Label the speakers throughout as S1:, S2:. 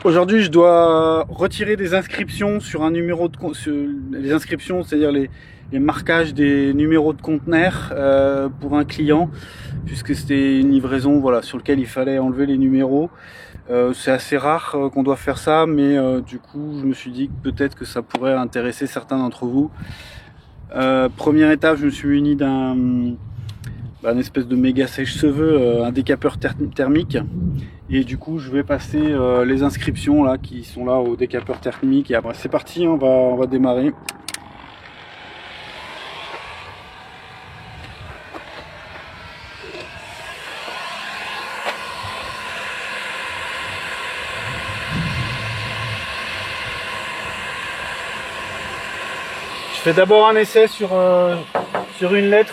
S1: Aujourd'hui, je dois retirer des inscriptions sur un numéro de les inscriptions, c'est-à-dire les marquages des numéros de conteneurs pour un client, puisque c'était une livraison, voilà, sur lequel il fallait enlever les numéros. C'est assez rare qu'on doit faire ça, mais du coup, je me suis dit que peut-être que ça pourrait intéresser certains d'entre vous. Première étape, je me suis muni d'un espèce de méga sèche-cheveux, un décapeur thermique. Et du coup, je vais passer les inscriptions là qui sont là au décapeur thermique. Et après, c'est parti, on va démarrer. Je fais d'abord un essai sur une lettre.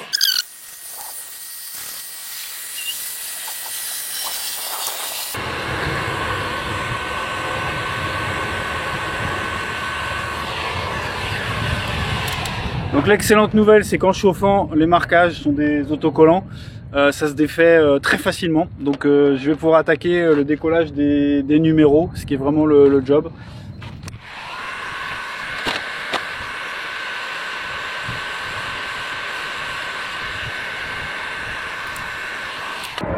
S1: Donc l'excellente nouvelle, c'est qu'en chauffant, les marquages sont des autocollants. Ça se défait très facilement. Donc je vais pouvoir attaquer le décollage des numéros, ce qui est vraiment le job.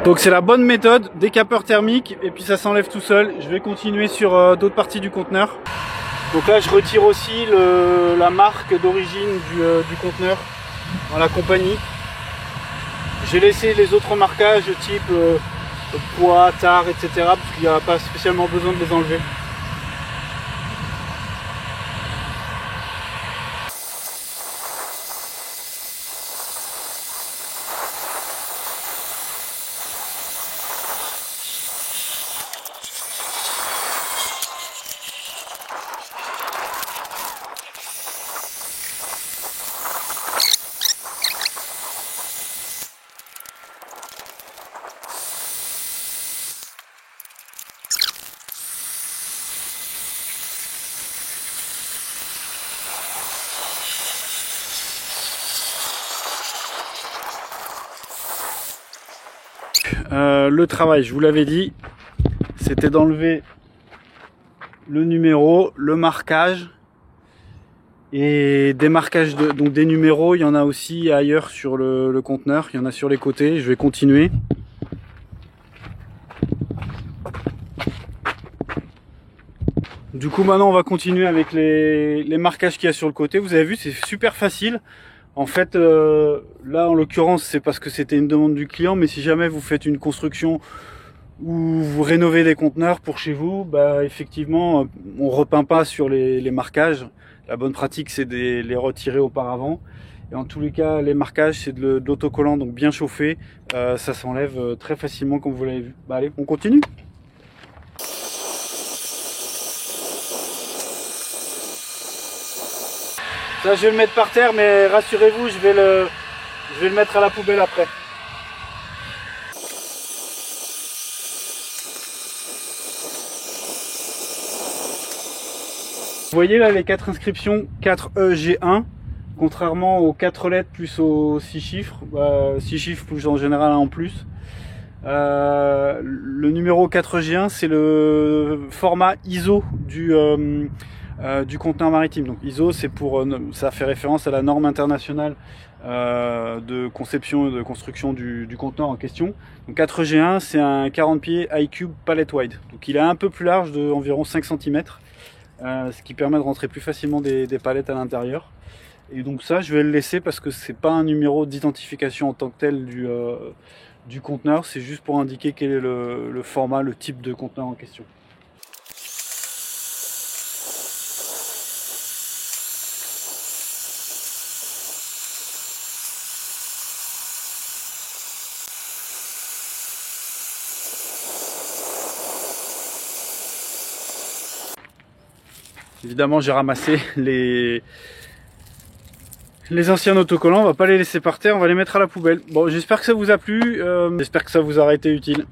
S1: Donc c'est la bonne méthode, décapeur thermique, et puis ça s'enlève tout seul. Je vais continuer sur d'autres parties du conteneur. Donc là je retire aussi la marque d'origine du conteneur dans la compagnie. J'ai laissé les autres marquages type poids, tare, etc. parce qu'il n'y a pas spécialement besoin de les enlever. Le travail, je vous l'avais dit, c'était d'enlever le numéro, le marquage et des marquages donc des numéros. Il y en a aussi ailleurs sur le conteneur, il y en a sur les côtés. Je vais continuer. Du coup maintenant on va continuer avec les marquages qu'il y a sur le côté. Vous avez vu, c'est super facile. En fait, là en l'occurrence c'est parce que c'était une demande du client, mais si jamais vous faites une construction ou vous rénovez des conteneurs pour chez vous, bah effectivement on repeint pas sur les marquages. La bonne pratique c'est de les retirer auparavant. Et en tous les cas les marquages c'est de l'autocollant, donc bien chauffé, ça s'enlève très facilement comme vous l'avez vu. Bah allez, on continue. Ça je vais le mettre par terre, mais rassurez-vous, je vais le mettre à la poubelle après. Vous voyez là les 4 inscriptions 4EG1, contrairement aux 4 lettres plus aux 6 chiffres, 6 chiffres plus en général un en plus. Le numéro 4G1 c'est le format ISO du conteneur maritime. Donc ISO c'est ça fait référence à la norme internationale de conception et de construction du conteneur en question. Donc 4G1 c'est un 40 pieds iCube pallet wide. Donc il est un peu plus large de environ 5 cm. Ce qui permet de rentrer plus facilement des palettes à l'intérieur. Et donc ça je vais le laisser parce que c'est pas un numéro d'identification en tant que tel du conteneur, c'est juste pour indiquer quel est le format, le type de conteneur en question. Évidemment j'ai ramassé les anciens autocollants, on va pas les laisser par terre, on va les mettre à la poubelle. Bon, j'espère que ça vous a plu, j'espère que ça vous aura été utile.